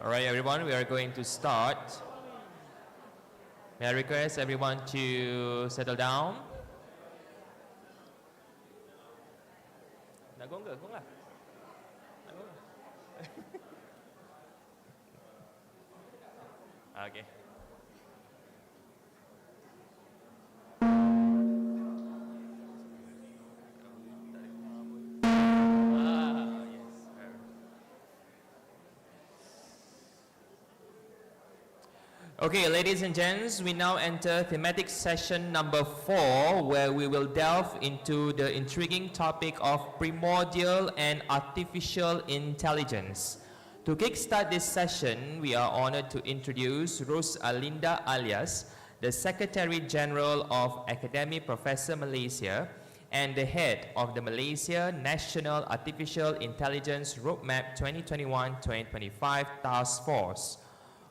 All right, everyone, we are going to start. May I request everyone to settle down? Nak gong ke? Gong lah. Nak gong ke? Okay. Okay, ladies and gents, we now enter thematic session number 4, where we will delve into the intriguing topic of primordial and artificial intelligence. To kickstart this session, we are honored to introduce Rosalinda Alias, the Secretary General of Academy Professor Malaysia and the head of the Malaysia National Artificial Intelligence Roadmap 2021-2025 Task Force.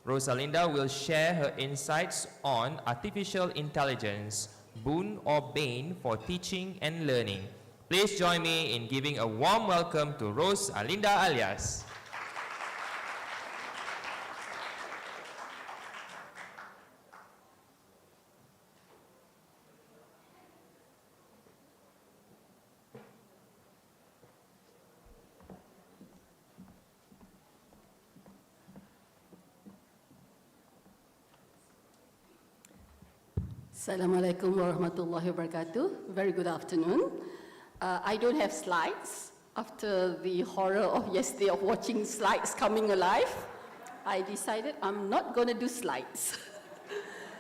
Rosalinda will share her insights on artificial intelligence, boon or bane for teaching and learning. Please join me in giving a warm welcome to Rosalinda Alias. Assalamualaikum warahmatullahi wabarakatuh. Very good afternoon. I don't have slides. After the horror of yesterday of watching slides coming alive, I decided I'm not going to do slides.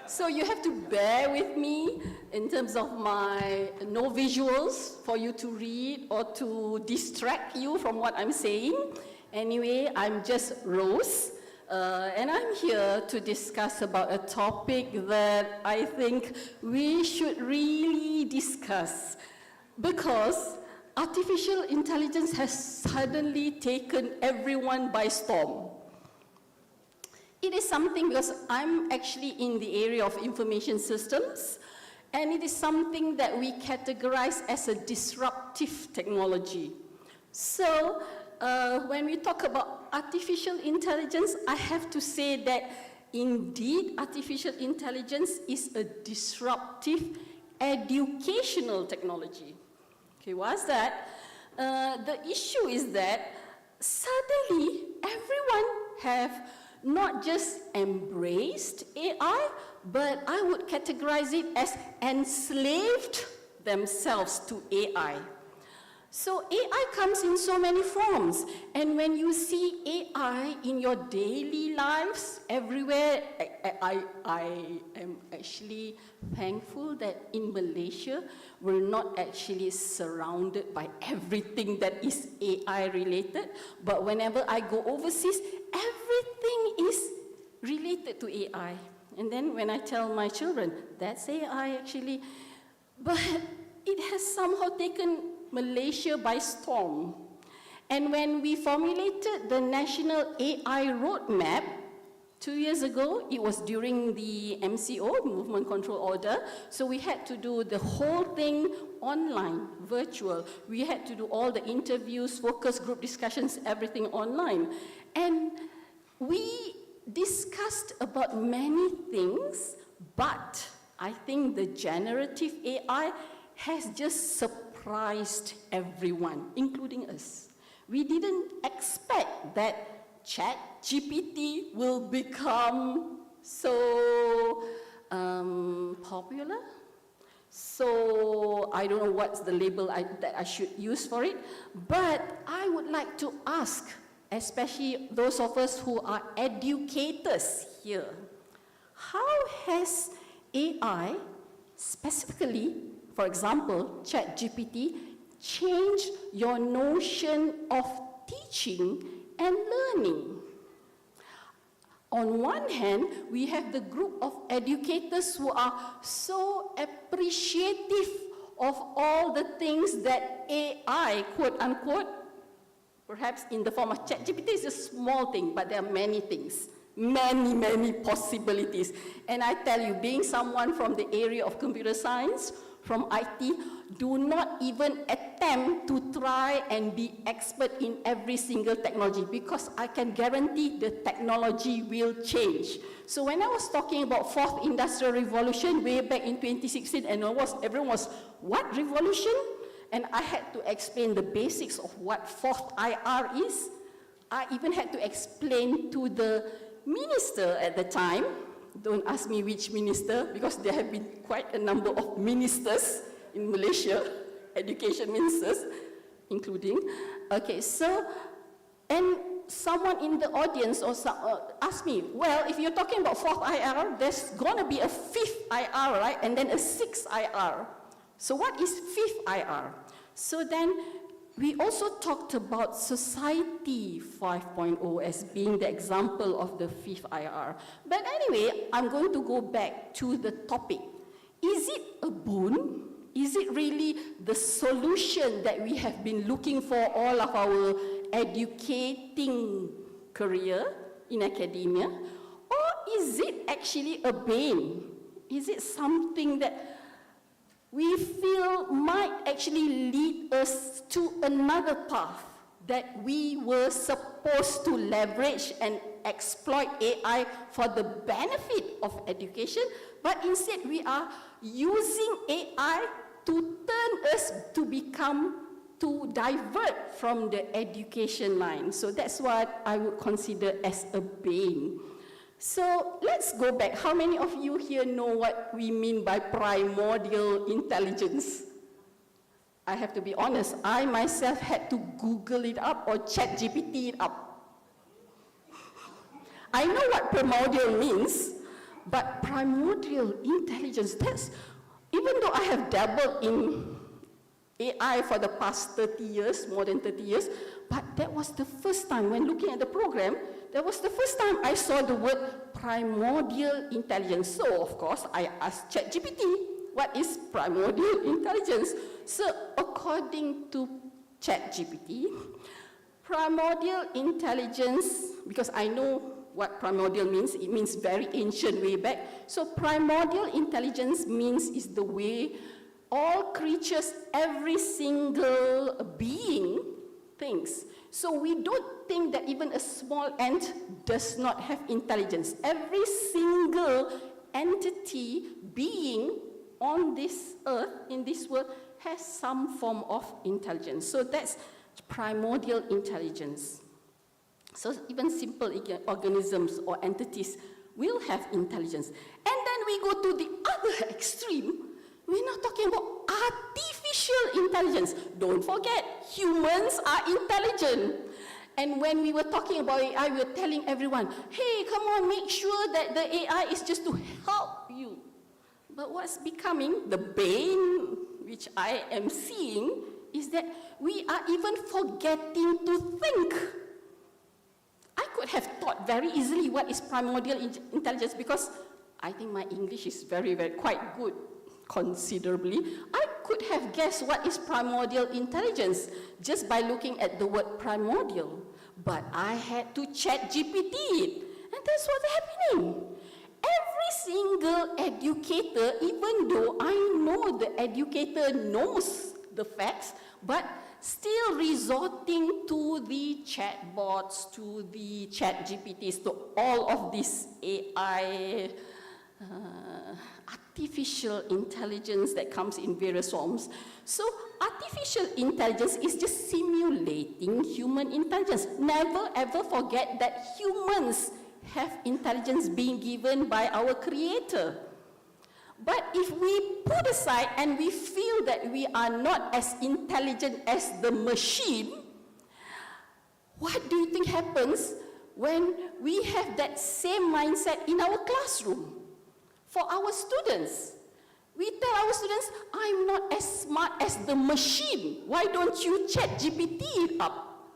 So you have to bear with me in terms of my no visuals for you to read or to distract you from what I'm saying. Anyway, I'm just Rose. And I'm here to discuss about a topic that I think we should really discuss, because artificial intelligence has suddenly taken everyone by storm. It is something, because I'm actually in the area of information systems, and it is something that we categorize as a disruptive technology. So, when we talk about artificial intelligence, I have to say that indeed artificial intelligence is a disruptive educational technology. Okay, what's that? The issue is that suddenly everyone have not just embraced AI, but I would categorize it as enslaved themselves to AI. So AI comes in so many forms, and when you see AI in your daily lives everywhere, I am actually thankful that in Malaysia we're not actually surrounded by everything that is AI related, but whenever I go overseas, everything is related to AI. And then when I tell my children, that's AI actually, but it has somehow taken Malaysia by storm. And when we formulated the National AI Roadmap 2 years ago, it was during the MCO, Movement Control Order, so we had to do the whole thing online, virtual. We had to do all the interviews, focus group discussions, everything online. And we discussed about many things, but I think the generative AI has just surprised everyone, including us. We didn't expect that ChatGPT will become so popular. So I don't know what's the label that I should use for it, but I would like to ask, especially those of us who are educators here, how has AI, specifically, for example, ChatGPT, change your notion of teaching and learning? On one hand, we have the group of educators who are so appreciative of all the things that AI, quote unquote, perhaps in the form of ChatGPT is a small thing, but there are many things, many possibilities. And I tell you, being someone from the area of computer science, from IT do not even attempt to try and be expert in every single technology, because I can guarantee the technology will change. So when I was talking about fourth industrial revolution way back in 2016, and everyone was, what revolution? And I had to explain the basics of what fourth IR is. I even had to explain to the minister at the time. Don't ask me which minister, because there have been quite a number of ministers in Malaysia, education ministers, including. Okay, so, and someone in the audience asked me, well, if you're talking about fourth IR, there's gonna be a fifth IR, right? And then a sixth IR. So what is fifth IR? So then, we also talked about Society 5.0 as being the example of the fifth IR. But anyway, I'm going to go back to the topic. Is it a boon? Is it really the solution that we have been looking for all of our educating career in academia? Or is it actually a bane? Is it something that we feel might actually lead us to another path that we were supposed to leverage and exploit AI for the benefit of education, but instead we are using AI to turn us to divert from the education line. So that's what I would consider as a bane. So let's go back. How many of you here know what we mean by primordial intelligence? I have to be honest, I myself had to Google it up or ChatGPT it up. I know what primordial means, but primordial intelligence, even though I have dabbled in AI for the past 30 years, more than 30 years, but that was the first time, when looking at the program, that was the first time I saw the word primordial intelligence. So, of course, I asked ChatGPT, what is primordial intelligence? So, according to ChatGPT, primordial intelligence, because I know what primordial means, it means very ancient, way back. So, primordial intelligence means is the way all creatures, every single being thinks. So we don't think that even a small ant does not have intelligence. Every single entity, being on this earth, in this world, has some form of intelligence. So that's primordial intelligence. So even simple organisms or entities will have intelligence. And then we go to the other extreme. We're not talking about artificial intelligence. Don't forget, humans are intelligent. And when we were talking about AI, we were telling everyone, hey, come on, make sure that the AI is just to help you. But what's becoming the bane, which I am seeing, is that we are even forgetting to think. I could have thought very easily what is primordial intelligence, because I think my English is quite good. Considerably, I could have guessed what is primordial intelligence just by looking at the word primordial. But I had to ChatGPT it, and that's what's happening. Every single educator, even though I know the educator knows the facts, but still resorting to the chatbots, to the ChatGPTs, to all of this AI artificial intelligence that comes in various forms. So artificial intelligence is just simulating human intelligence. Never ever forget that humans have intelligence being given by our Creator. But if we put aside and we feel that we are not as intelligent as the machine, what do you think happens when we have that same mindset in our classroom? For our students, we tell our students, I'm not as smart as the machine. Why don't you ChatGPT it up?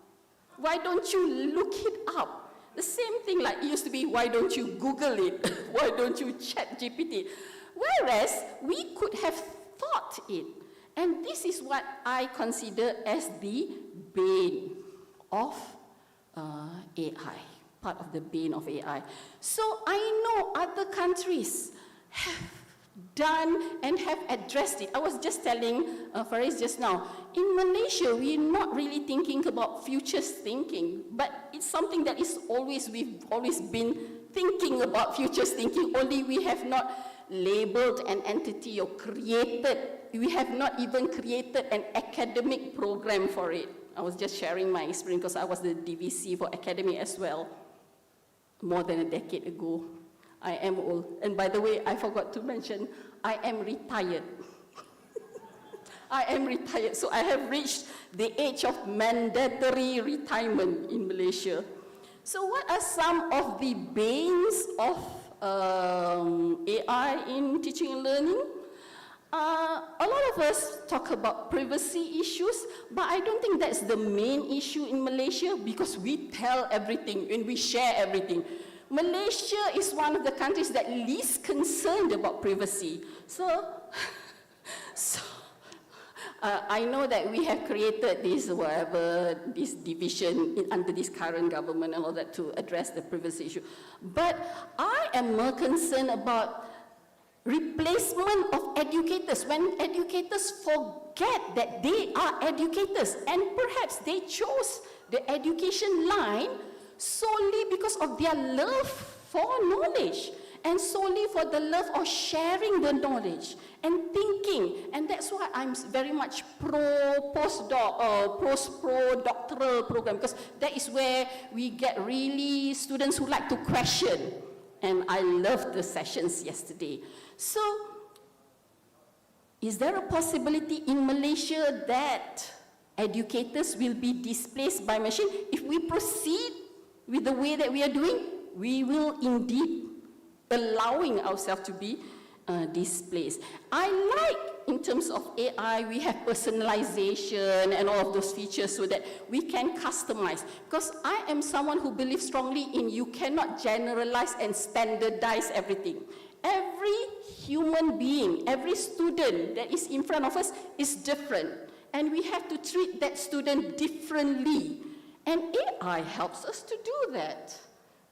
Why don't you look it up? The same thing like it used to be, why don't you Google it? Why don't you ChatGPT? Whereas we could have thought it. And this is what I consider as the bane of AI, part of the bane of AI. So I know other countries have done and have addressed it. I was just telling Faris just now, in Malaysia, we're not really thinking about futures thinking, but it's something that we've always been thinking about futures thinking, only we have not labeled an entity or we have not even created an academic program for it. I was just sharing my experience because I was the DVC for academic as well, more than a decade ago. I am old. And by the way, I forgot to mention, I am retired. I am retired, so I have reached the age of mandatory retirement in Malaysia. So what are some of the banes of AI in teaching and learning? A lot of us talk about privacy issues, but I don't think that's the main issue in Malaysia because we tell everything and we share everything. Malaysia is one of the countries that least concerned about privacy. So I know that we have created this division under this current government and all that to address the privacy issue. But I am more concerned about replacement of educators. When educators forget that they are educators and perhaps they chose the education line solely because of their love for knowledge and solely for the love of sharing the knowledge and thinking. And that's why I'm very much pro-doctoral program, because that is where we get really students who like to question. And I loved the sessions yesterday. So, is there a possibility in Malaysia that educators will be displaced by machine? If we proceed with the way that we are doing, we will indeed allowing ourselves to be displaced. I like, in terms of AI, we have personalization and all of those features so that we can customize. Because I am someone who believes strongly in you cannot generalize and standardize everything. Every human being, every student that is in front of us is different. And we have to treat that student differently. And AI helps us to do that.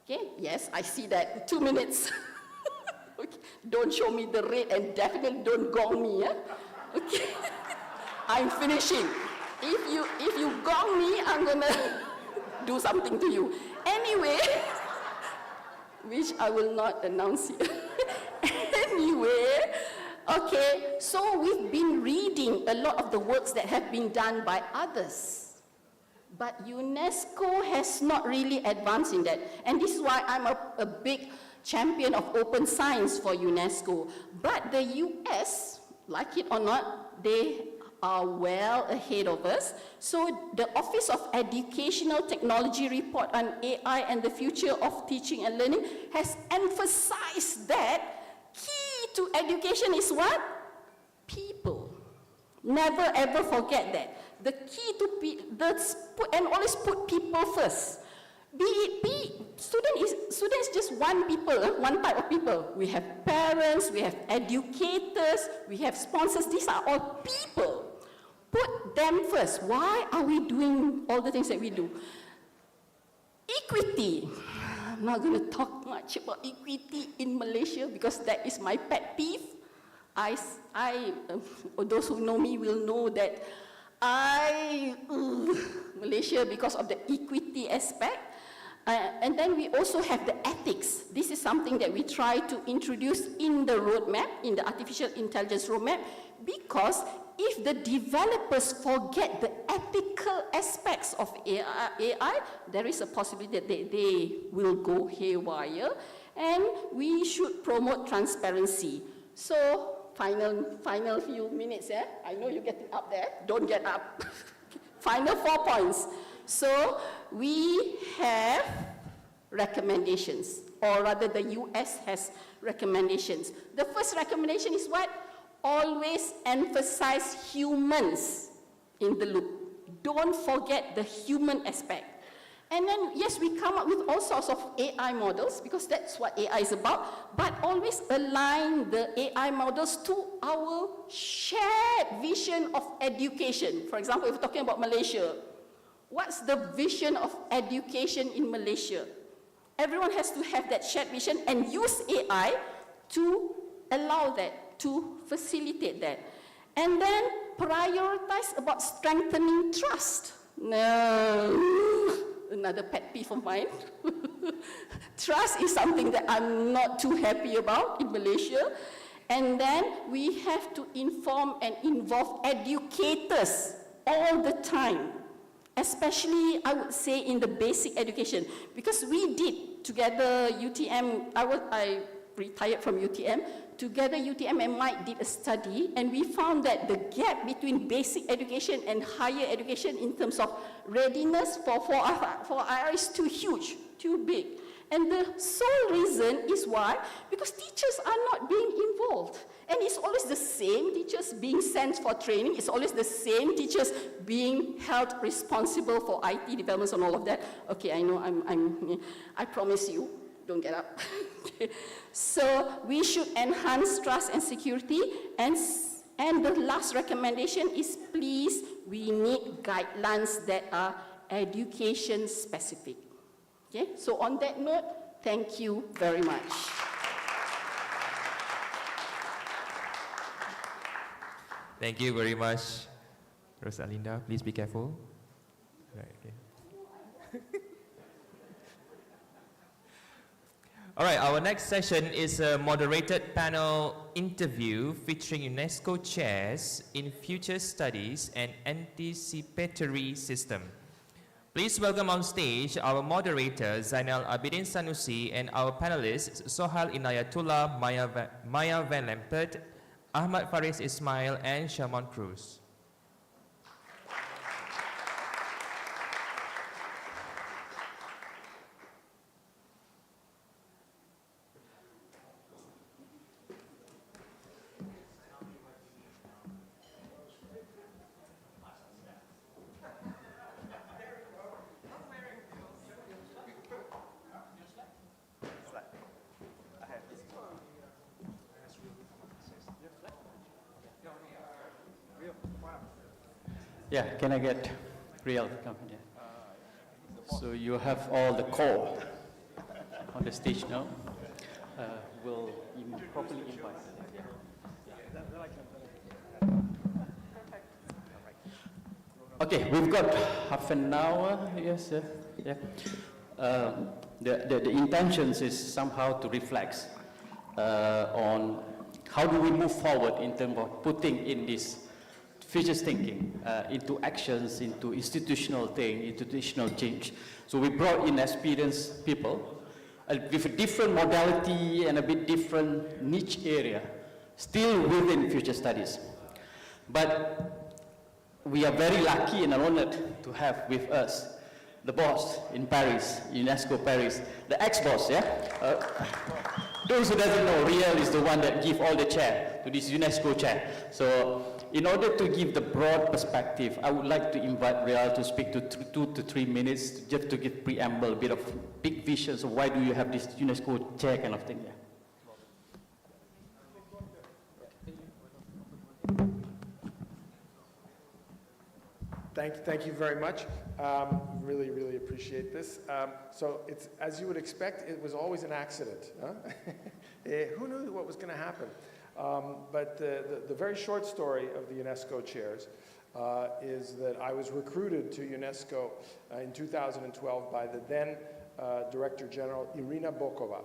Okay, yes, I see that. 2 minutes. Okay. Don't show me the red and definitely don't gong me. Yeah? Okay. I'm finishing. If you gong me, I'm gonna do something to you. Anyway, which I will not announce here. Anyway, okay, so we've been reading a lot of the works that have been done by others. But UNESCO has not really advanced in that. And this is why I'm a big champion of open science for UNESCO. But the US, like it or not, they are well ahead of us. So the Office of Educational Technology report on AI and the future of teaching and learning has emphasized that key to education is what? People. Never ever forget that. The key to and always put people first. Students just one type of people. We have parents, we have educators, we have sponsors. These are all people. Put them first. Why are we doing all the things that we do? Equity. I'm not going to talk much about equity in Malaysia because that is my pet peeve. Those who know me will know that Malaysia, because of the equity aspect. And then we also have the ethics. This is something that we try to introduce in the roadmap, in the artificial intelligence roadmap, because if the developers forget the ethical aspects of AI, there is a possibility that they will go haywire, and we should promote transparency. So, final few minutes, yeah? I know you're getting up there. Don't get up. Final 4 points. So, we have recommendations, or rather the US has recommendations. The first recommendation is what? Always emphasize humans in the loop. Don't forget the human aspect. And then, yes, we come up with all sorts of AI models, because that's what AI is about, but always align the AI models to our shared vision of education. For example, if we're talking about Malaysia, what's the vision of education in Malaysia? Everyone has to have that shared vision and use AI to allow that, to facilitate that. And then prioritize about strengthening trust. No, another pet peeve of mine. Trust is something that I'm not too happy about in Malaysia. And then we have to inform and involve educators all the time, especially I would say in the basic education, because we did together UTM, I retired from UTM, together UTM and Mike did a study, and we found that the gap between basic education and higher education in terms of readiness for IR is too huge, too big. And the sole reason is why? Because teachers are not being involved. And it's always the same teachers being sent for training. It's always the same teachers being held responsible for IT developments and all of that. Okay, I know, I promise you, don't get up. So we should enhance trust and security. And the last recommendation is, please, we need guidelines that are education specific. Okay, so on that note, thank you very much. Thank you very much, Rosalinda. Please be careful. Right, okay. All right, our next session is a moderated panel interview featuring UNESCO chairs in future studies and anticipatory system. Please welcome on stage our moderator Zainal Abidin Sanusi and our panelists Sohail Inayatullah, Maya Van Lempert, Ahmad Faris Ismail, and Sharman Cruz. Yeah, can I get real to come here? So you have all the core on the stage now. We'll properly invite them. Okay, we've got half an hour. Yes, sir. Yeah. The intentions is somehow to reflect on how do we move forward in terms of putting in this futures thinking into actions, into institutional thing, institutional change. So we brought in experienced people with a different modality and a bit different niche area, still within future studies. But we are very lucky and honored to have with us the boss in Paris, UNESCO Paris, the ex-boss, yeah? Those who doesn't know, Riel is the one that gives all the chair to this UNESCO chair. So in order to give the broad perspective, I would like to invite Riel to speak to 2 to 3 minutes, just to give preamble, a bit of big visions of why do you have this UNESCO chair kind of thing. Yeah. Thank you very much. Really, really appreciate this. So it's, as you would expect, it was always an accident. Huh? Who knew what was going to happen? But the very short story of the UNESCO chairs is that I was recruited to UNESCO in 2012 by the then Director General Irina Bokova.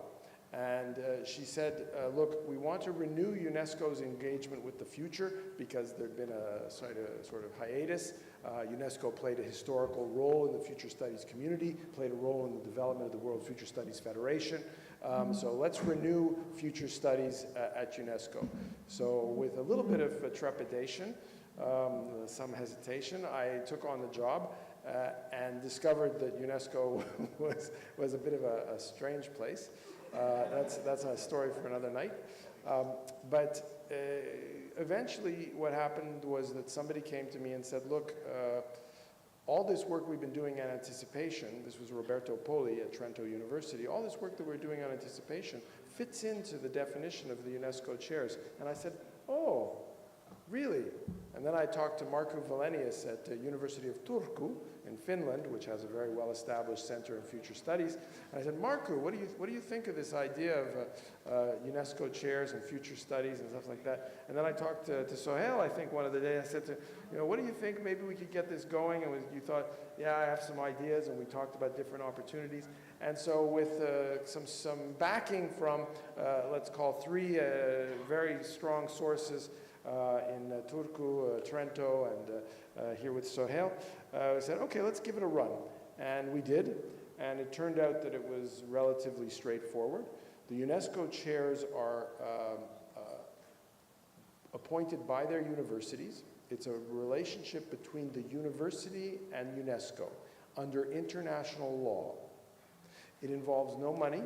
And she said, look, we want to renew UNESCO's engagement with the future because there'd been a sort of hiatus. UNESCO played a historical role in the future studies community, played a role in the development of the World Future Studies Federation. So let's renew future studies at UNESCO. So with a little bit of trepidation, some hesitation, I took on the job and discovered that UNESCO was a bit of a strange place. That's a story for another night. But eventually what happened was that somebody came to me and said, look, all this work we've been doing on anticipation, this was Roberto Poli at Trento University, all this work that we're doing on anticipation fits into the definition of the UNESCO chairs. And I said, oh, really? And then I talked to Markku Valenius at the University of Turku in Finland, which has a very well-established center in future studies. And I said, Markku, what do you think of this idea of UNESCO chairs and future studies and stuff like that? And then I talked to Sohail, I think, one of the days. I said to, what do you think? Maybe we could get this going. And you thought, yeah, I have some ideas. And we talked about different opportunities. And so with some backing from, let's call 3 very strong sources, in Turku, Trento, and here with Sohail, we said, okay, let's give it a run. And we did, and it turned out that it was relatively straightforward. The UNESCO chairs are appointed by their universities. It's a relationship between the university and UNESCO under international law. It involves no money.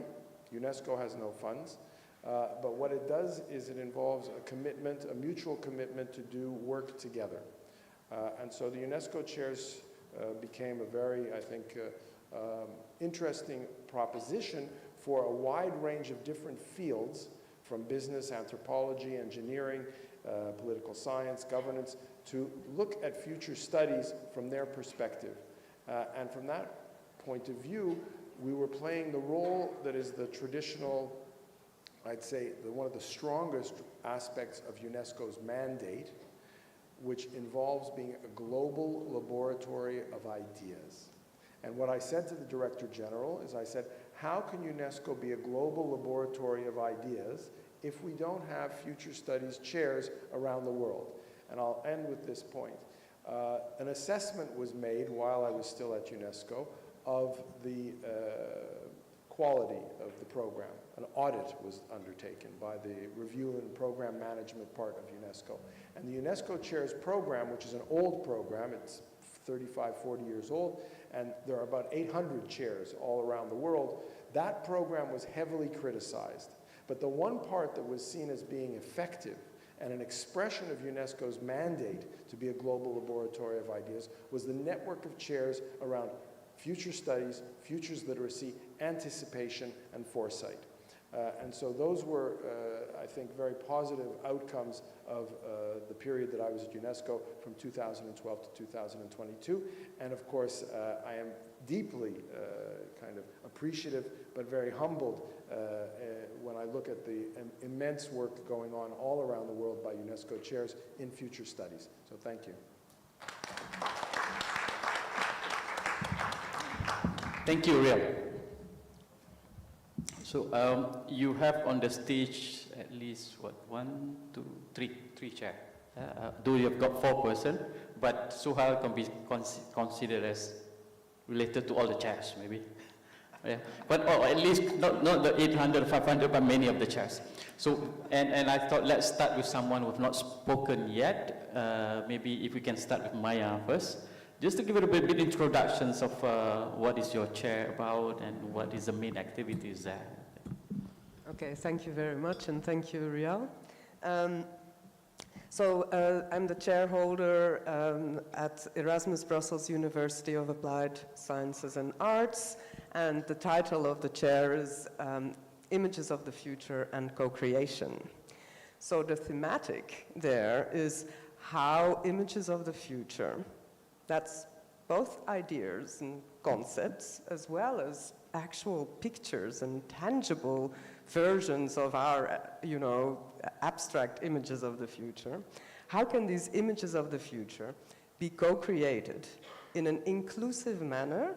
UNESCO has no funds. But what it does is it involves a commitment, a mutual commitment to do work together. And so the UNESCO chairs became a very, I think, interesting proposition for a wide range of different fields, from business, anthropology, engineering, political science, governance, to look at future studies from their perspective. And from that point of view, we were playing the role that is the traditional, I'd say, one of the strongest aspects of UNESCO's mandate, which involves being a global laboratory of ideas. And what I said to the Director General is I said, how can UNESCO be a global laboratory of ideas if we don't have future studies chairs around the world? And I'll end with this point. An assessment was made while I was still at UNESCO of the quality of the program. An audit was undertaken by the review and program management part of UNESCO. And the UNESCO Chairs program, which is an old program, it's 35, 40 years old, and there are about 800 chairs all around the world. That program was heavily criticized. But the one part that was seen as being effective and an expression of UNESCO's mandate to be a global laboratory of ideas was the network of chairs around future studies, futures literacy, anticipation, and foresight. And so those were, I think, very positive outcomes of the period that I was at UNESCO from 2012 to 2022. And of course, I am deeply kind of appreciative, but very humbled when I look at the immense work going on all around the world by UNESCO chairs in future studies. So thank you. Thank you, Riel. So you have on the stage at least, what, 1, 2, 3 chairs. Though you have got 4 persons, but Suhail can be considered as related to all the chairs, maybe. Yeah. But or at least not the 800, 500, but many of the chairs. So, and I thought let's start with someone who have not spoken yet. Maybe if we can start with Maya first. Just to give it a bit introductions of what is your chair about and what is the main activities there. Okay, thank you very much, and thank you, Rial. So I'm the chairholder at Erasmus Brussels University of Applied Sciences and Arts, and the title of the chair is Images of the Future and Co-Creation. So the thematic there is how images of the future, that's both ideas and concepts, as well as actual pictures and tangible versions of our, abstract images of the future. How can these images of the future be co-created in an inclusive manner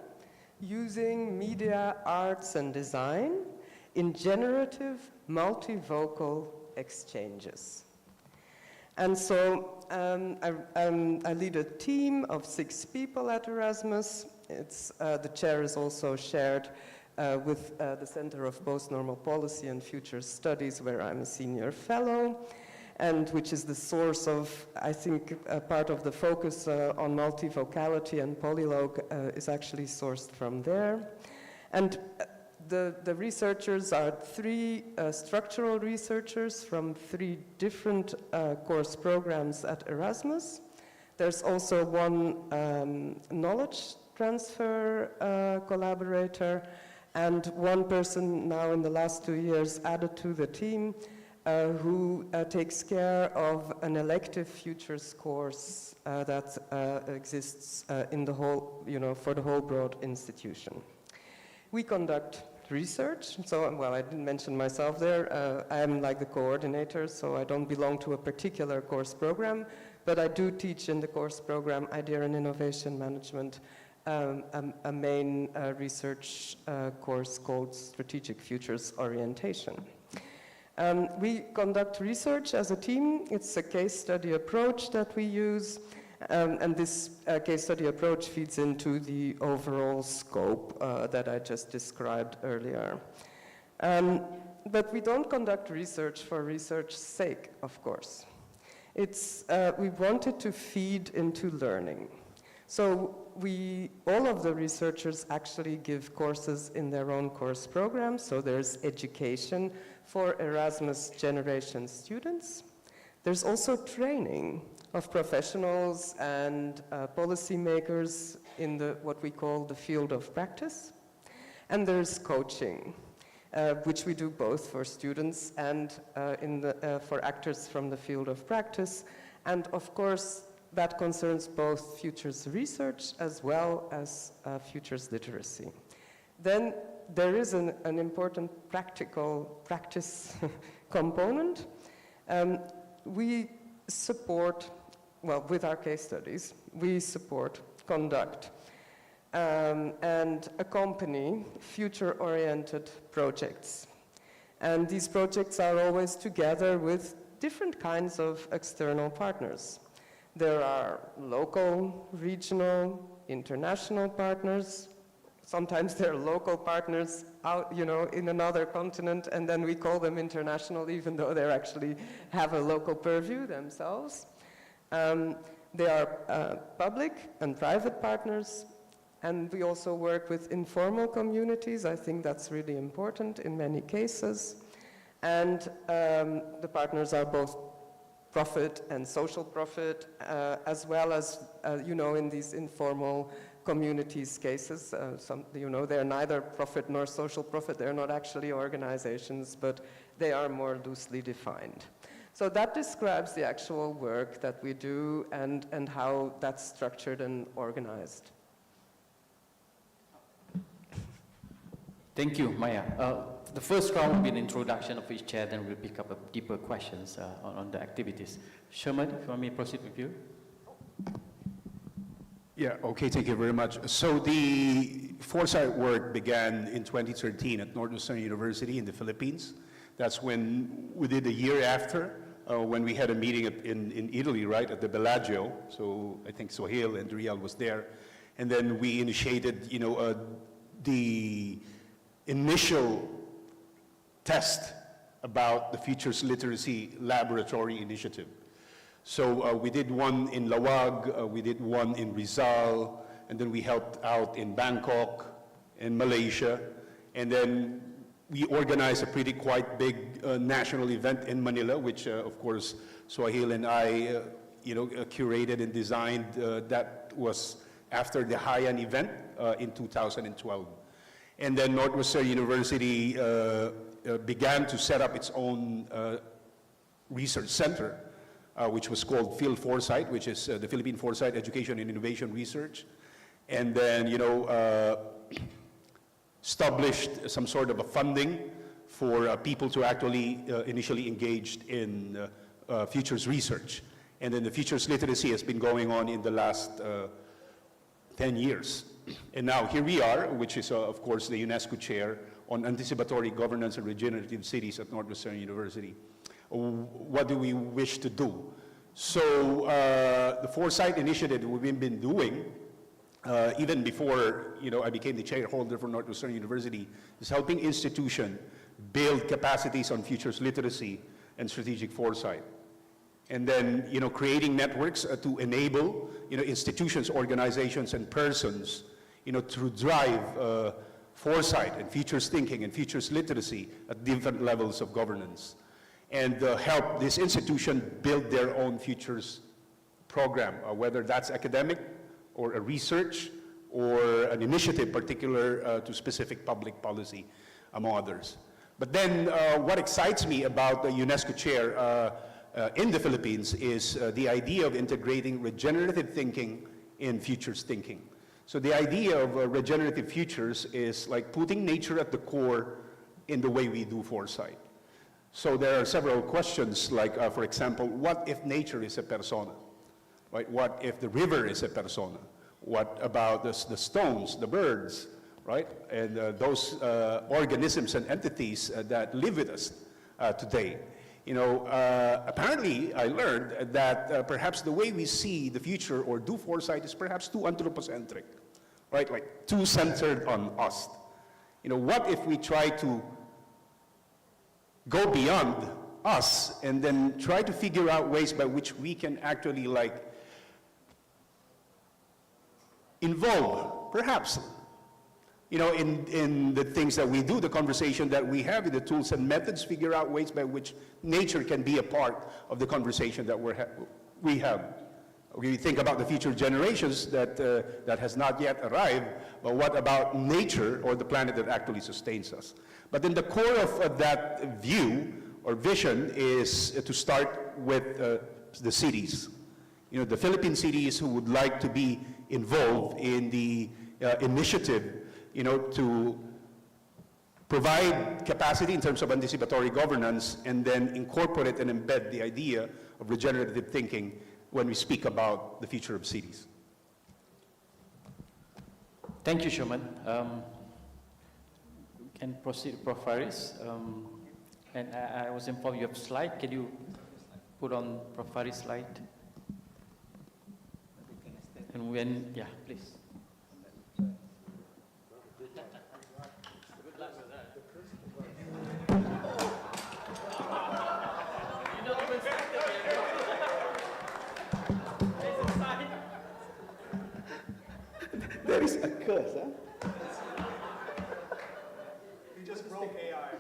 using media, arts, and design in generative, multivocal exchanges? And so I lead a team of 6 people at Erasmus. The chair is also shared with the Center of Post-Normal Policy and Future Studies, where I'm a senior fellow, and which is the source of, I think, part of the focus on multivocality and polylogue is actually sourced from there. And the researchers are 3 structural researchers from 3 different course programs at Erasmus. There's also one knowledge transfer collaborator, and one person now in the last 2 years added to the team, who takes care of an elective futures course that exists in the whole, for the whole broad institution. We conduct research, so, well, I didn't mention myself there. I am like the coordinator, so I don't belong to a particular course program, but I do teach in the course program Idea and Innovation Management, a main research course called Strategic Futures Orientation. We conduct research as a team. It's a case study approach that we use, and this case study approach feeds into the overall scope that I just described earlier. But we don't conduct research for research's sake, of course. We wanted to feed into learning. So all of the researchers actually give courses in their own course programs, so there's education for Erasmus generation students. There's also training of professionals and policymakers in what we call the field of practice. And there's coaching, which we do both for students and for actors from the field of practice. And of course, that concerns both futures research as well as futures literacy. Then there is an important practical practice component. We support, well, with our case studies, we support, conduct, and accompany future-oriented projects. And these projects are always together with different kinds of external partners. There are local, regional, international partners. Sometimes they're local partners out, in another continent, and then we call them international, even though they actually have a local purview themselves. They are public and private partners, and we also work with informal communities. I think that's really important in many cases. And the partners are both profit and social profit, as well as, in these informal communities cases. They're neither profit nor social profit. They're not actually organizations, but they are more loosely defined. So that describes the actual work that we do and how that's structured and organized. Thank you, Maya. The first round will be an introduction of each chair, then we'll pick up deeper questions on the activities. Sherman, if you want me to proceed with you. Yeah, okay, thank you very much. So the foresight work began in 2013 at Northwestern University in the Philippines. That's when we did a year after, when we had a meeting in Italy, right, at the Bellagio. So I think Sohail and Rial was there. And then we initiated, the initial test about the Futures Literacy Laboratory Initiative. So we did one in Lawag, we did one in Rizal, and then we helped out in Bangkok, in Malaysia, and then we organized a quite big national event in Manila, which of course Sohail and I curated and designed. That was after the Haiyan event in 2012. And then Northwestern University began to set up its own research center, which was called Phil Foresight, which is the Philippine Foresight Education and Innovation Research. And then, established some sort of a funding for people to actually initially engaged in futures research. And then the futures literacy has been going on in the last 10 years. And now here we are, which is, of course, the UNESCO chair on anticipatory governance and regenerative cities at Northwestern University. What do we wish to do? So the Foresight Initiative we've been doing, even before I became the chairholder for Northwestern University, is helping institutions build capacities on futures literacy and strategic foresight. And then creating networks to enable institutions, organizations, and persons to drive foresight and futures thinking and futures literacy at different levels of governance, and help this institution build their own futures program, whether that's academic or a research or an initiative particular to specific public policy, among others. But then what excites me about the UNESCO chair in the Philippines is the idea of integrating regenerative thinking in futures thinking. So the idea of regenerative futures is like putting nature at the core in the way we do foresight. So there are several questions like, for example, what if nature is a persona? Right? What if the river is a persona? What about the stones, the birds, right? And those organisms and entities that live with us today. You know, apparently I learned that perhaps the way we see the future or do foresight is perhaps too anthropocentric, right? Like too centered on us. You know, what if we try to go beyond us and then try to figure out ways by which we can actually like involve, perhaps, you know, in the things that we do, the conversation that we have, in the tools and methods, figure out ways by which nature can be a part of the conversation that we have. We think about the future generations that has not yet arrived, but what about nature or the planet that actually sustains us? But then the core of that view or vision is to start with the cities. You know, the Philippine cities who would like to be involved in the initiative, you know, to provide capacity in terms of anticipatory governance and then incorporate and embed the idea of regenerative thinking when we speak about the future of cities. Thank you, Showman. Can proceed, Prof. Faris. And I was informed you have a slide. Can you put on Prof. Faris' slide? And when, yeah, please. There is a curse, huh? You just broke AI.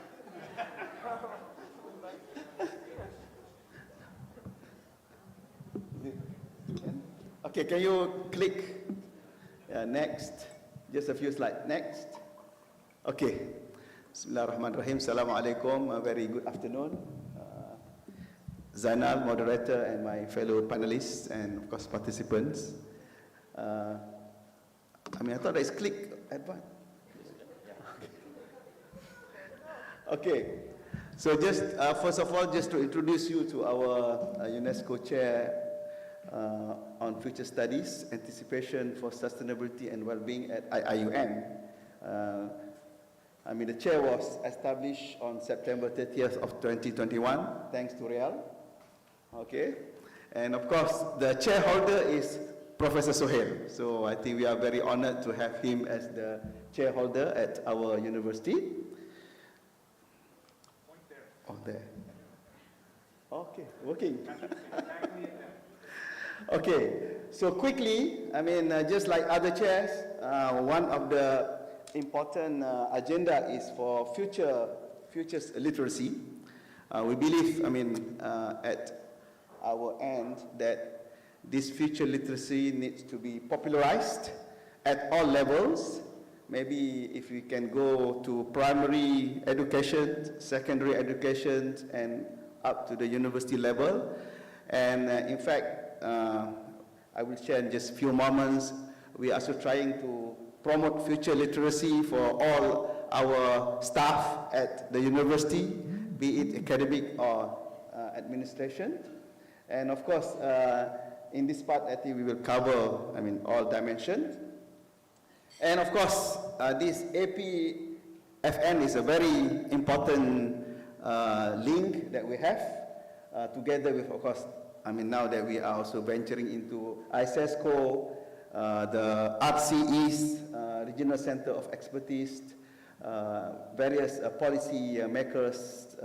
Okay, can you click next? Just a few slides. Next. Okay. Bismillahirrahmanirrahim. Assalamualaikum. A very good afternoon. Zainal, moderator, and my fellow panelists, and of course participants. I thought it's click advance. Okay. So just, first of all, just to introduce you to our UNESCO chair on future studies, anticipation for sustainability and well-being at IIUM. The chair was established on September 30th of 2021, thanks to Real. Okay. And of course, the chairholder is Professor Sohail. So I think we are very honored to have him as the chairholder at our university. Point there. Oh, there. Okay, working. Okay, so quickly, just like other chairs, one of the important agenda is for futures literacy. We believe, at our end that this future literacy needs to be popularized at all levels. Maybe if we can go to primary education, secondary education, and up to the university level. And in fact, I will share in just a few moments, we are also trying to promote future literacy for all our staff at the university, be it academic or administration. And of course, in this part, I think we will cover, all dimensions. And of course, this APFN is a very important link that we have, together with, of course, now that we are also venturing into ISESCO, the RCE's Regional Center of Expertise, various policy makers,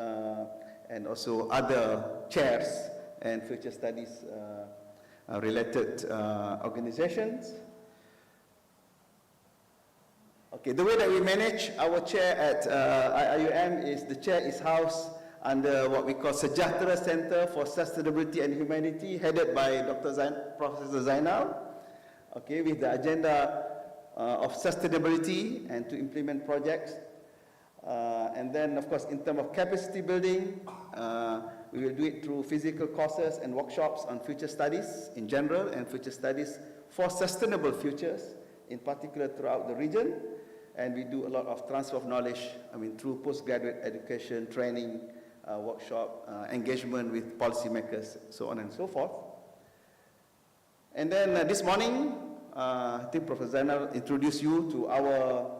and also other chairs and future studies related organizations. Okay, the way that we manage our chair at IIUM is the chair is housed under what we call Sejahtera Center for Sustainability and Humanity, headed by Professor Zainal, with the agenda of sustainability and to implement projects And then, of course, in terms of capacity building, we will do it through physical courses and workshops on future studies in general and future studies for sustainable futures, in particular throughout the region. And we do a lot of transfer of knowledge, through postgraduate education, training, workshop, engagement with policymakers, so on and so forth. And then this morning, I think Professor Zainal introduced you to our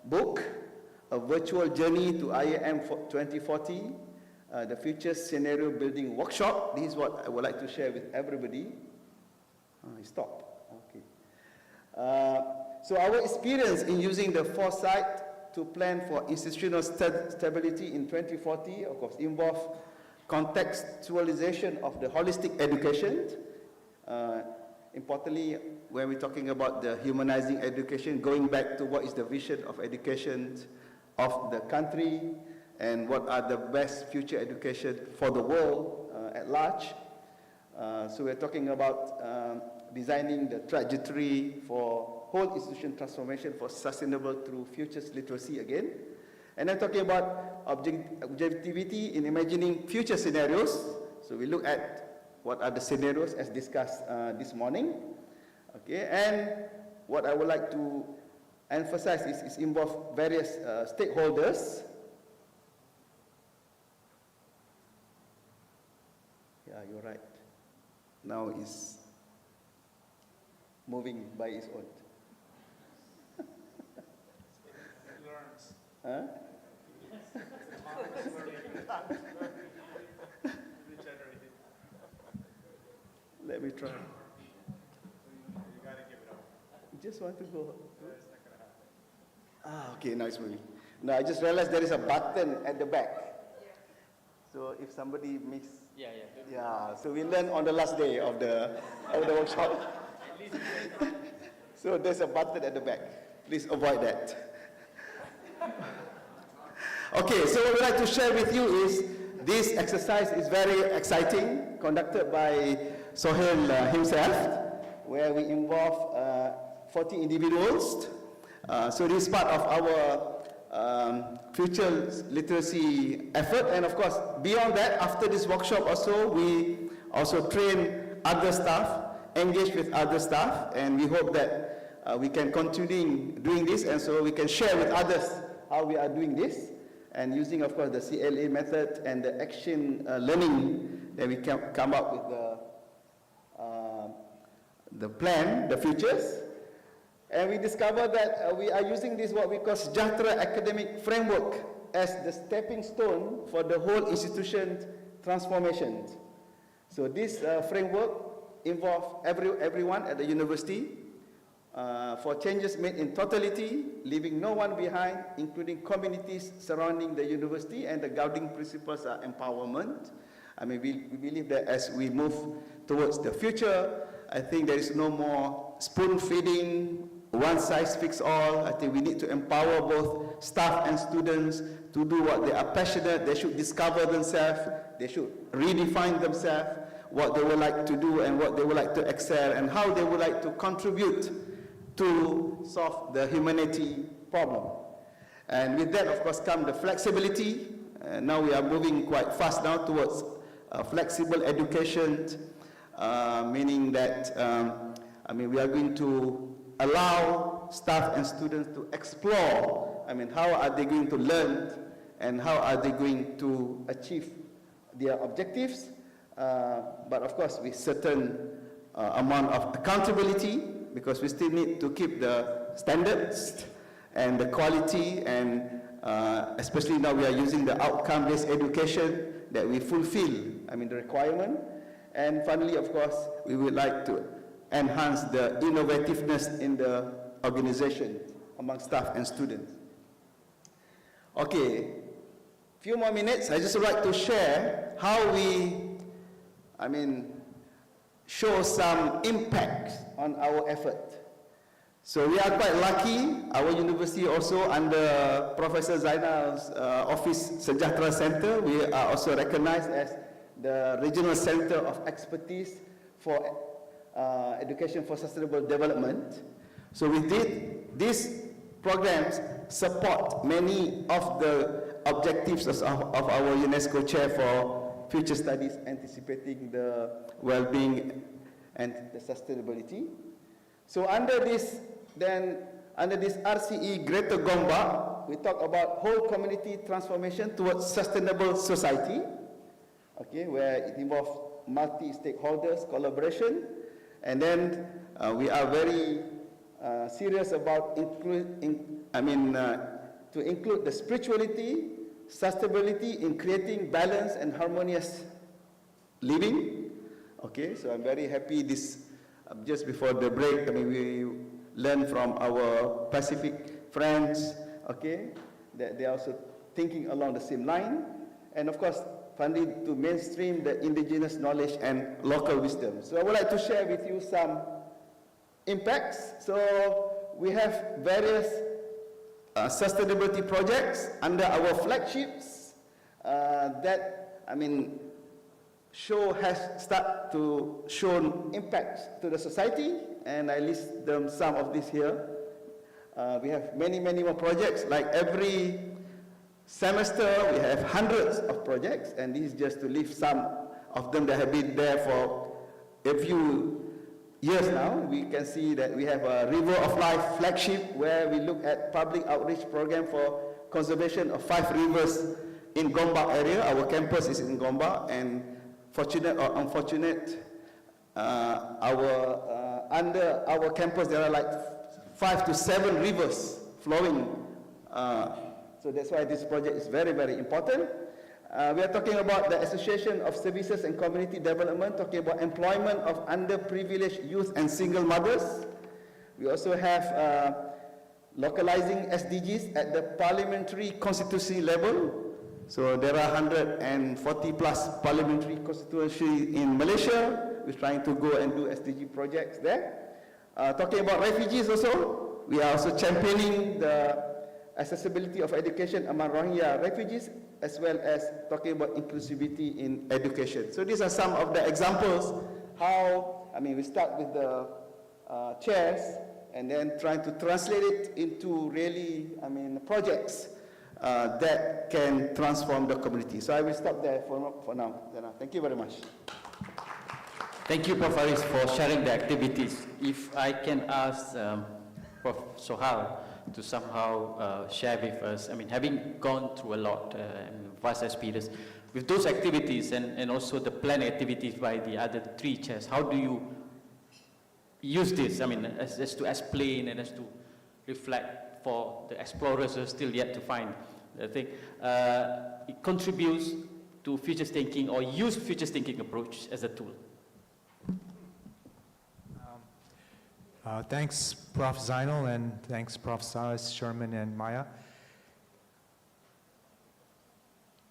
book, A Virtual Journey to IAM 2040, the Future Scenario Building Workshop. This is what I would like to share with everybody. He stopped. Okay. So our experience in using the foresight to plan for institutional stability in 2040, of course, involve contextualization of the holistic education. Importantly, when we're talking about the humanizing education, going back to what is the vision of education of the country and what are the best future education for the world at large. So we're talking about designing the trajectory for whole institution transformation for sustainable through futures literacy again. And then talking about objectivity in imagining future scenarios. So we look at what are the scenarios as discussed this morning. Okay, and what I would like to emphasize is involve various stakeholders. Yeah, you're right. Now it's moving by its own. Huh? Let me try. You just want to go. Okay, now it's moving. No, I just realized there is a button at the back. So if somebody missed, yeah. So we learned on the last day of the workshop. So there's a button at the back. Please avoid that. Okay, so what we'd like to share with you is this exercise is very exciting, conducted by Sohail himself, where we involve 40 individuals. So this is part of our future literacy effort, and of course, beyond that, after this workshop also, we also train other staff, engage with other staff, and we hope that we can continue doing this, and so we can share with others how we are doing this, and using, of course, the CLA method and the action learning, that we can come up with the plan, the futures. And we discovered that we are using this, what we call Sejahtera academic framework, as the stepping stone for the whole institution transformation. So this framework involves everyone at the university for changes made in totality, leaving no one behind, including communities surrounding the university, and the guiding principles are empowerment. We believe that as we move towards the future, I think there is no more spoon-feeding, one-size-fits-all. I think we need to empower both staff and students to do what they are passionate. They should discover themselves. They should redefine themselves, what they would like to do and what they would like to excel, and how they would like to contribute to solve the humanity problem. And with that, of course, comes the flexibility. Now we are moving quite fast now towards flexible education, meaning that we are going to allow staff and students to explore, how are they going to learn and how are they going to achieve their objectives, but of course with certain amount of accountability, because we still need to keep the standards and the quality, and especially now we are using the outcome-based education, that we fulfill, the requirement. And finally, of course, we would like to enhance the innovativeness in the organization among staff and students. Okay, few more minutes. I just would like to share how we, show some impact on our effort. So we are quite lucky. Our university also, under Professor Zainal's office, Sejahtera Center, we are also recognized as the regional center of expertise for education for sustainable development. So we did this programs support many of the objectives of our UNESCO chair for future studies anticipating the well-being and the sustainability. So under this RCE Greater Gombak, we talk about whole community transformation towards sustainable society, okay, where it involves multi-stakeholders, collaboration, and then we are very serious about to include the spirituality, sustainability in creating balance and harmonious living. Okay, so I'm very happy this, just before the break, we learned from our Pacific friends, okay, that they are also thinking along the same line. And of course, funding to mainstream the indigenous knowledge and local wisdom. So I would like to share with you some impacts. So we have various sustainability projects under our flagships that, has started to show impacts to the society, and I list them, some of these here. We have many more projects. Like every semester, we have hundreds of projects, and this is just to list some of them that have been there for a few years now. We can see that we have a River of Life flagship, where we look at public outreach program for conservation of 5 rivers in Gombak area. Our campus is in Gombak, and fortunate or unfortunate, under our campus there are like 5 to 7 rivers flowing. So that's why this project is very important. We are talking about the Association of Services and Community Development, talking about employment of underprivileged youth and single mothers. We also have localizing SDGs at the parliamentary constituency level. So there are 140 plus parliamentary constituencies in Malaysia. We're trying to go and do SDG projects there. Talking about refugees also, we are also championing the accessibility of education among Rohingya refugees, as well as talking about inclusivity in education. So these are some of the examples how, we start with the chairs and then trying to translate it into really, projects that can transform the community. So I will stop there for now. Thank you very much. Thank you, Prof. Faris, for sharing the activities. If I can ask Prof. Sohal to somehow share with us, having gone through a lot and vast experience, with those activities and also the planned activities by the other 3 chairs, how do you use this, as to explain and as to reflect for the explorers who are still yet to find the thing? It contributes to future thinking, or use future thinking approach as a tool. Thanks, Prof. Zainal, and thanks, Prof. Saris, Sherman, and Maya.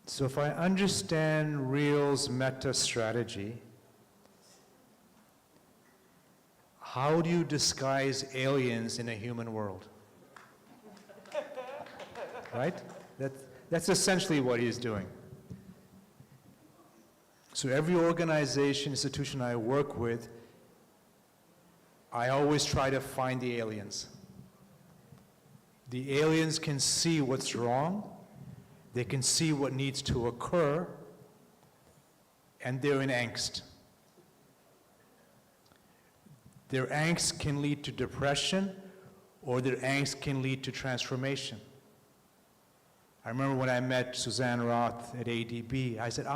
So if I understand REAL's meta strategy, how do you disguise aliens in a human world? Right? That's essentially what he's doing. So every organization, institution I work with, I always try to find the aliens. The aliens can see what's wrong, they can see what needs to occur, and they're in angst. Their angst can lead to depression, or their angst can lead to transformation. I remember when I met Suzanne Roth at ADB, I said,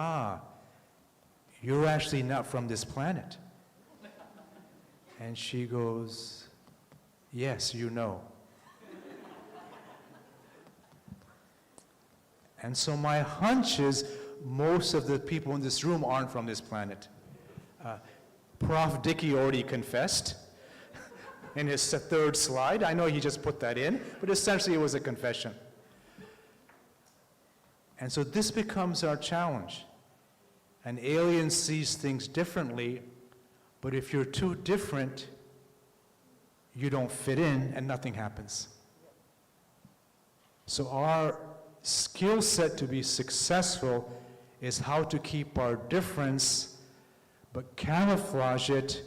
you're actually not from this planet. And she goes, yes, you know. And so my hunch is most of the people in this room aren't from this planet. Prof. Dickey already confessed in his 3rd slide. I know he just put that in, but essentially it was a confession. And so this becomes our challenge. An alien sees things differently, but if you're too different, you don't fit in and nothing happens. So our skill set to be successful is how to keep our difference, but camouflage it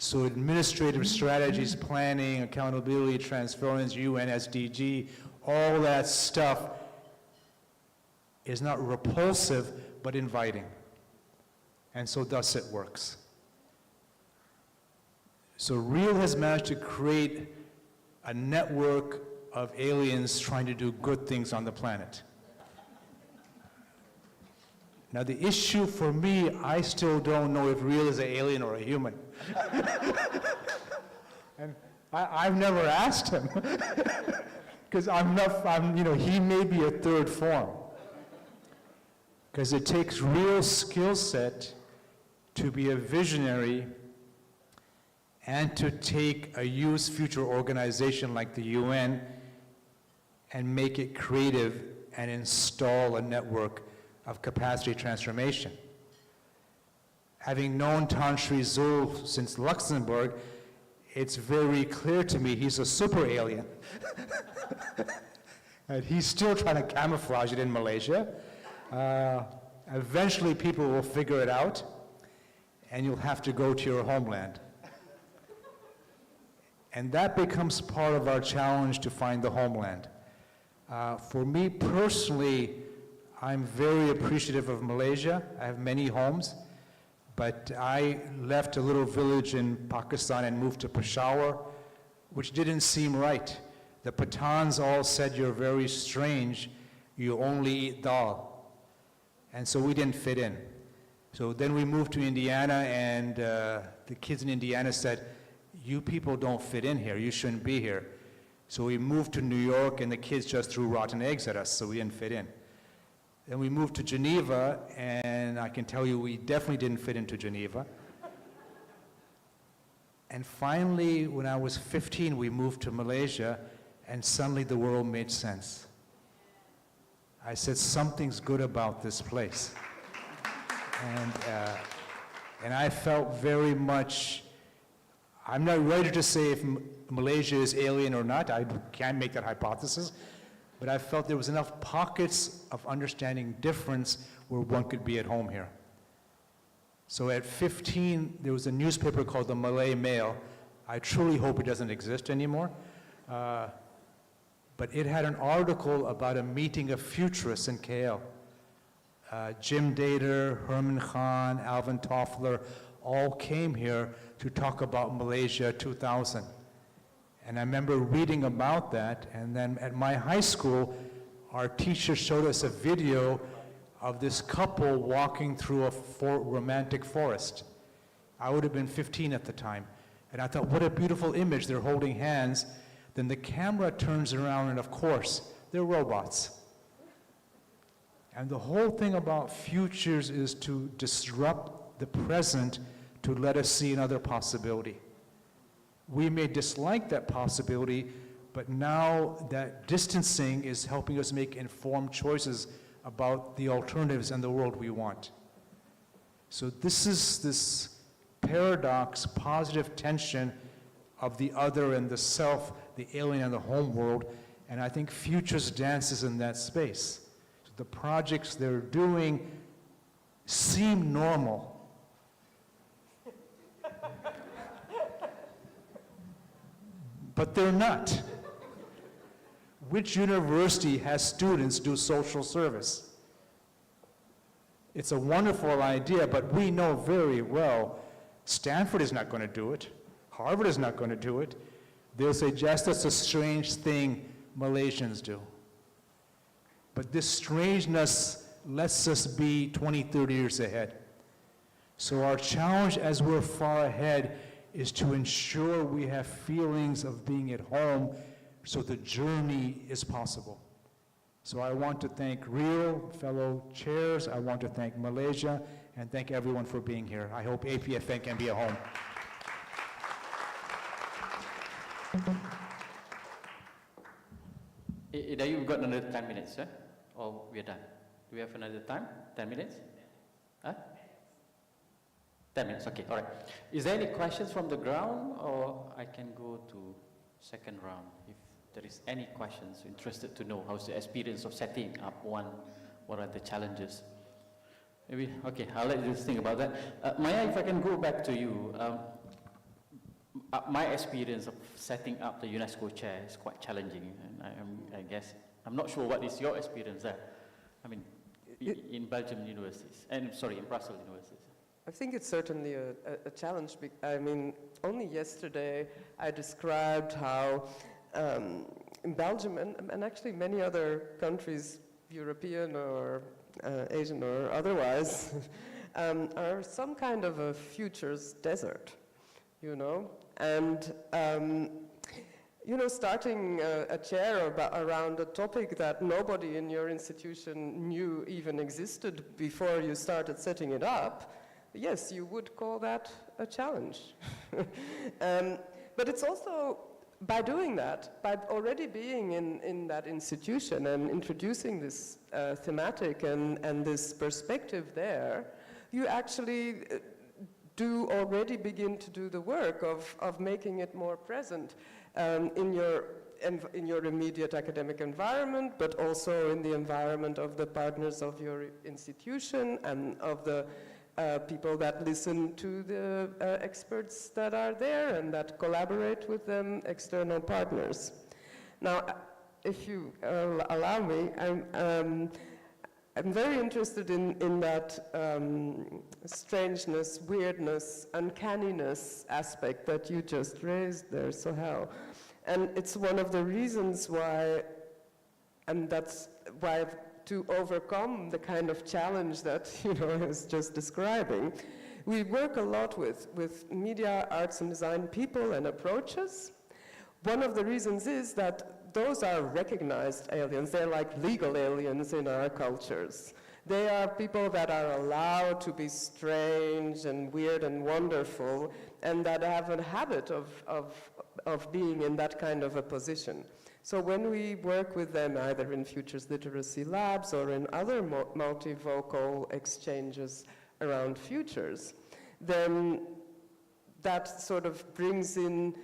So administrative strategies, planning, accountability, transference, UN, SDG, all that stuff is not repulsive, but inviting. And so thus it works. So REAL has managed to create a network of aliens trying to do good things on the planet. Now the issue for me, I still don't know if REAL is an alien or a human. And I've never asked him. Because he may be a third form. Because it takes real skill set to be a visionary and to take a youth future organization like the UN and make it creative and install a network of capacity transformation. Having known Tan Sri Zul since Luxembourg, it's very clear to me he's a super alien. And he's still trying to camouflage it in Malaysia. Eventually people will figure it out, and you'll have to go to your homeland. And that becomes part of our challenge to find the homeland. For me personally, I'm very appreciative of Malaysia. I have many homes, but I left a little village in Pakistan and moved to Peshawar, which didn't seem right. The Pathans all said, "You're very strange, you only eat dal." And so we didn't fit in. So then we moved to Indiana, and the kids in Indiana said, "You people don't fit in here, you shouldn't be here." So we moved to New York, and the kids just threw rotten eggs at us, so we didn't fit in. Then we moved to Geneva, and I can tell you we definitely didn't fit into Geneva. And finally, when I was 15, we moved to Malaysia, and suddenly the world made sense. I said, something's good about this place. And I felt very much, I'm not ready to say if Malaysia is alien or not. I can't make that hypothesis. But I felt there was enough pockets of understanding difference where one could be at home here. So at 15, there was a newspaper called the Malay Mail. I truly hope it doesn't exist anymore. But it had an article about a meeting of futurists in KL. Jim Dater, Herman Khan, Alvin Toffler, all came here to talk about Malaysia 2000. And I remember reading about that, and then at my high school, our teacher showed us a video of this couple walking through a romantic forest. I would have been 15 at the time. And I thought, what a beautiful image, they're holding hands. Then the camera turns around, and of course, they're robots. And the whole thing about futures is to disrupt the present to let us see another possibility. We may dislike that possibility, but now that distancing is helping us make informed choices about the alternatives and the world we want. So this is this paradox, positive tension of the other and the self, the alien and the home world, and I think Futures dances in that space. So the projects they're doing seem normal. But they're not. Which university has students do social service? It's a wonderful idea, but we know very well Stanford is not going to do it. Harvard is not going to do it. They'll say, just that's a strange thing Malaysians do. But this strangeness lets us be 20, 30 years ahead. So our challenge as we're far ahead is to ensure we have feelings of being at home so the journey is possible. So I want to thank REAL, fellow chairs, I want to thank Malaysia, and thank everyone for being here. I hope APFN can be a home. Ida, you've got another 10 minutes, eh? Or we're done? Do we have another time? 10 minutes? Huh? 10 minutes, okay, all right. Is there any questions from the ground, or I can go to second round if there is any questions, interested to know how's the experience of setting up one, what are the challenges? Maybe, okay, I'll let you think about that. Maya, if I can go back to you, my experience of setting up the UNESCO chair is quite challenging, and I guess, I'm not sure what is your experience there. I mean, in Belgium universities, and sorry, in Brussels universities. I think it's certainly a challenge. I mean, only yesterday I described how in Belgium and actually many other countries, European or Asian or otherwise, are some kind of a futures desert, you know? And, you know, starting a chair around a topic that nobody in your institution knew even existed before you started setting it up, yes, you would call that a challenge. But it's also, by doing that, by already being in that institution and introducing this thematic and this perspective there, you actually do already begin to do the work of making it more present in your immediate academic environment, but also in the environment of the partners of your institution and of the people that listen to the experts that are there and that collaborate with them, external partners. Now, if you allow me, I'm very interested in that strangeness, weirdness, uncanniness aspect that you just raised there, Sohail. And it's one of the reasons why, and that's why to overcome the kind of challenge that, you know, I was just describing, we work a lot with media, arts and design people and approaches. One of the reasons is that those are recognized aliens. They're like legal aliens in our cultures. They are people that are allowed to be strange and weird and wonderful, and that have a habit of being in that kind of a position. So when we work with them, either in Futures Literacy Labs or in other multivocal exchanges around futures, then that sort of brings in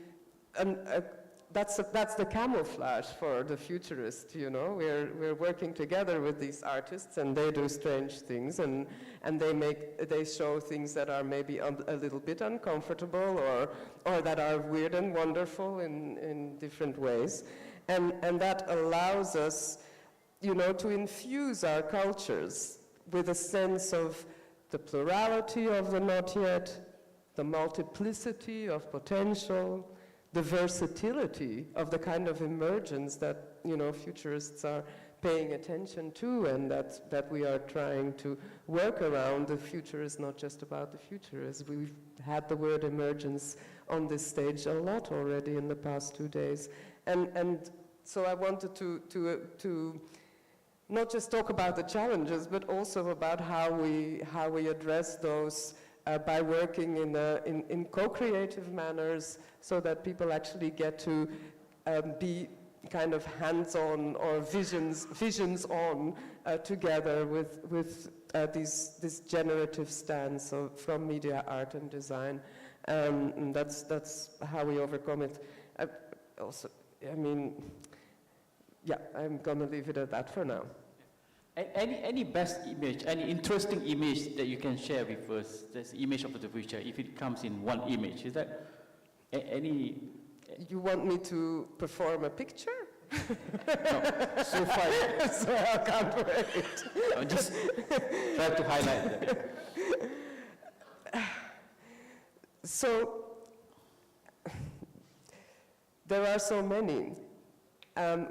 that's the camouflage for the futurist, you know. We're working together with these artists, and they do strange things, and they show things that are maybe a little bit uncomfortable or that are weird and wonderful in different ways, and that allows us, you know, to infuse our cultures with a sense of the plurality of the not yet, the multiplicity of potential, the versatility of the kind of emergence that, you know, futurists are paying attention to and that we are trying to work around. The future is not just about the future, as we've had the word emergence on this stage a lot already in the past 2 days. And so I wanted to not just talk about the challenges, but also about how we address those by working in co-creative manners, so that people actually get to be kind of hands-on or visions-on together with this generative stance from media, art, and design. And that's how we overcome it. I'm gonna leave it at that for now. Any best image, any interesting image that you can share with us, this image of the future, if it comes in one image, is that any? You want me to perform a picture? No, so far. So I can't wait. No, just try to highlight that. So, there are so many.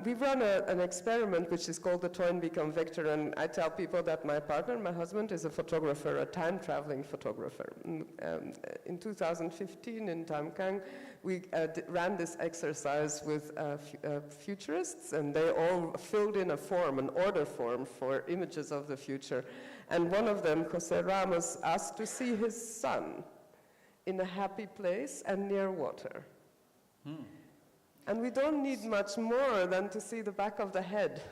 We've run an experiment which is called the Toynbee Vector, and I tell people that my partner, my husband, is a photographer, a time-traveling photographer. In 2015 in Tamkang, we ran this exercise with futurists, and they all filled in a form, an order form for images of the future. And one of them, Jose Ramos, asked to see his son in a happy place and near water. And we don't need much more than to see the back of the head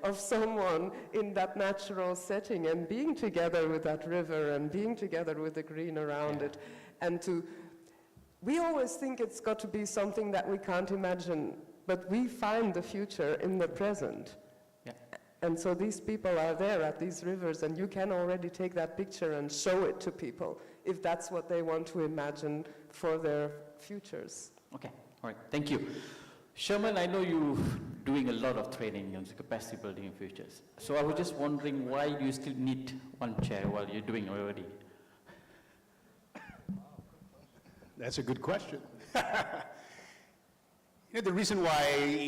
of someone in that natural setting and being together with that river and being together with the green around it. And we always think it's got to be something that we can't imagine, but we find the future in the present. Yeah. And so these people are there at these rivers, and you can already take that picture and show it to people if that's what they want to imagine for their futures. Okay, all right, thank you. Sherman, I know you're doing a lot of training on capacity building in futures. So I was just wondering, why do you still need one chair while you're doing already? That's a good question. The reason why,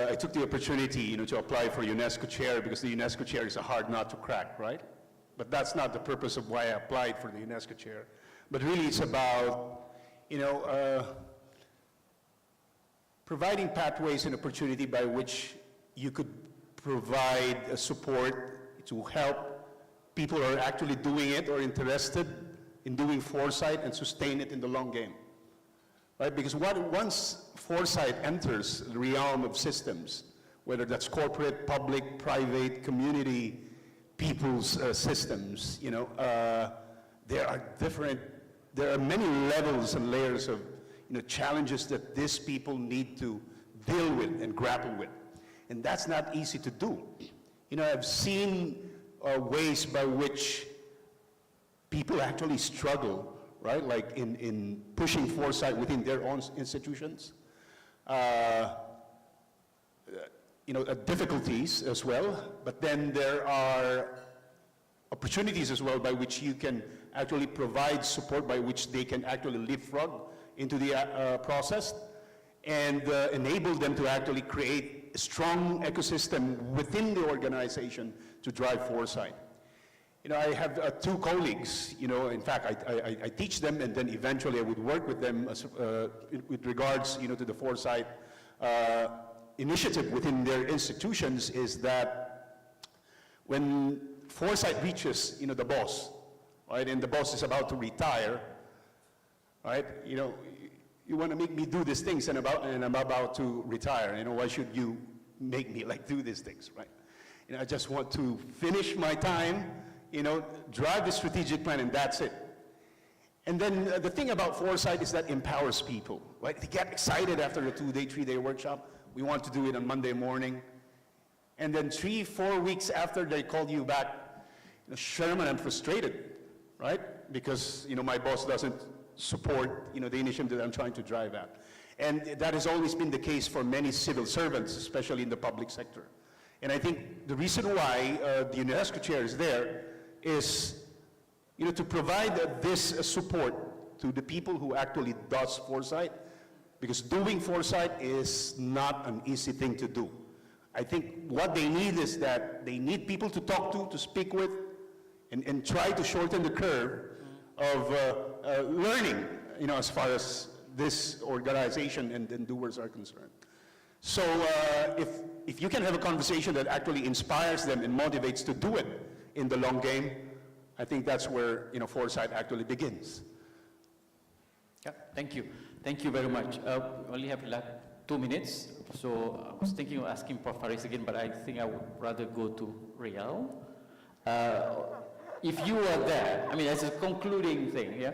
I took the opportunity, to apply for UNESCO chair, because the UNESCO chair is a hard nut to crack, right? But that's not the purpose of why I applied for the UNESCO chair. But really it's about, providing pathways and opportunity by which you could provide support to help people who are actually doing it or interested in doing foresight and sustain it in the long game. Right? Because once foresight enters the realm of systems, whether that's corporate, public, private, community, people's systems, there are many levels and layers of challenges that these people need to deal with and grapple with. And that's not easy to do. I've seen ways by which people actually struggle, right? Like in pushing foresight within their own institutions. Difficulties as well, but then there are opportunities as well by which you can actually provide support by which they can actually leapfrog into the process and enable them to actually create a strong ecosystem within the organization to drive foresight. I have two colleagues, in fact, I teach them, and then eventually I would work with them as, with regards, to the foresight initiative within their institutions, is that when foresight reaches, the boss, right, and the boss is about to retire, right, you want to make me do these things and I'm about to retire, why should you make me do these things, right? I just want to finish my time, drive the strategic plan, and that's it. And then the thing about foresight is that empowers people, right? They get excited after a 2-day, 3-day workshop. We want to do it on Monday morning. And then 3-4 weeks after, they call you back, Sherman, I'm frustrated, right? Because, my boss doesn't support, the initiative that I'm trying to drive at. And that has always been the case for many civil servants, especially in the public sector. And I think the reason why the UNESCO chair is there is, to provide this support to the people who actually does foresight, because doing foresight is not an easy thing to do. I think what they need is that they need people to talk to speak with, and try to shorten the curve of learning, as far as this organization and doers are concerned. So if you can have a conversation that actually inspires them and motivates to do it in the long game, I think that's where foresight actually begins. Yeah, thank you. Thank you very much. We only have 2 minutes, so I was thinking of asking Prof. Faris again, but I think I would rather go to Rial. If you were there, as a concluding thing, yeah?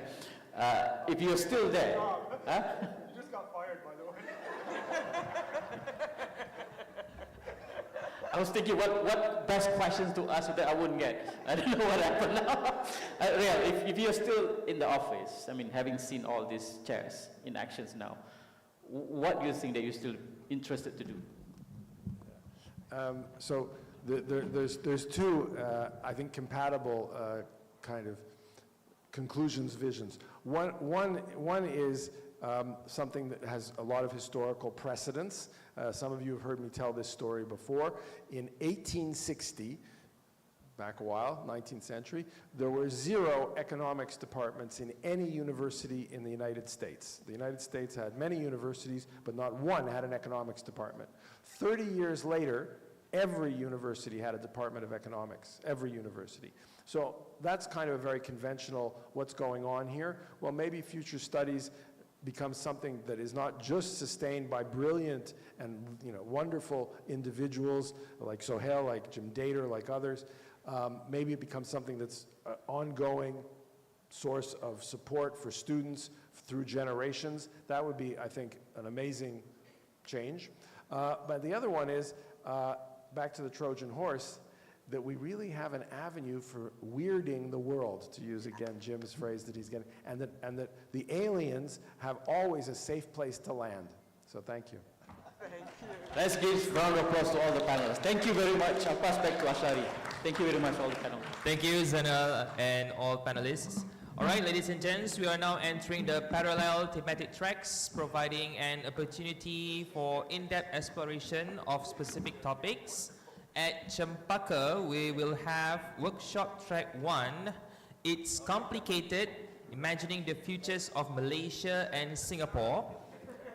If you're still there, huh? You just got fired, by the way. I was thinking what best questions to ask that I wouldn't get. I don't know what happened now. Rial, if you're still in the office, having seen all these chairs in actions now, what do you think that you're still interested to do? So there's two, I think, compatible kind of conclusions, visions. One is something that has a lot of historical precedence. Some of you have heard me tell this story before. In 1860, back a while, 19th century, there were 0 economics departments in any university in the United States. The United States had many universities, but not one had an economics department. 30 years later, every university had a department of economics, every university. So that's kind of a very conventional what's going on here. Well, maybe future studies becomes something that is not just sustained by brilliant and wonderful individuals like Sohail, like Jim Dater, like others. Maybe it becomes something that's an ongoing source of support for students through generations. That would be, I think, an amazing change. But the other one is, back to the Trojan horse, that we really have an avenue for weirding the world, to use again Jim's phrase that he's getting, and that the aliens have always a safe place to land. So thank you. Let's give round of applause to all the panelists. Thank you very much. I'll pass back to Ashari. Thank you very much, all the panelists. Thank you, Zainal, and all panelists. All right, ladies and gents, we are now entering the parallel thematic tracks, providing an opportunity for in-depth exploration of specific topics. At Cempaka, we will have workshop track 1. It's complicated, imagining the futures of Malaysia and Singapore.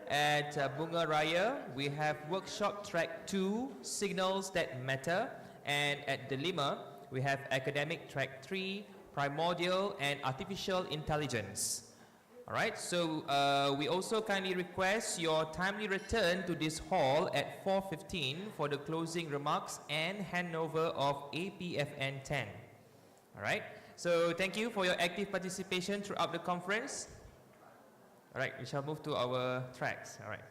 At Bunga Raya, we have workshop track 2, Signals That Matter. And at Delima, we have academic track 3, Primordial and Artificial Intelligence. All right, so we also kindly request your timely return to this hall at 4:15 for the closing remarks and handover of APFN 10. All right, so thank you for your active participation throughout the conference. All right, we shall move to our tracks. All right.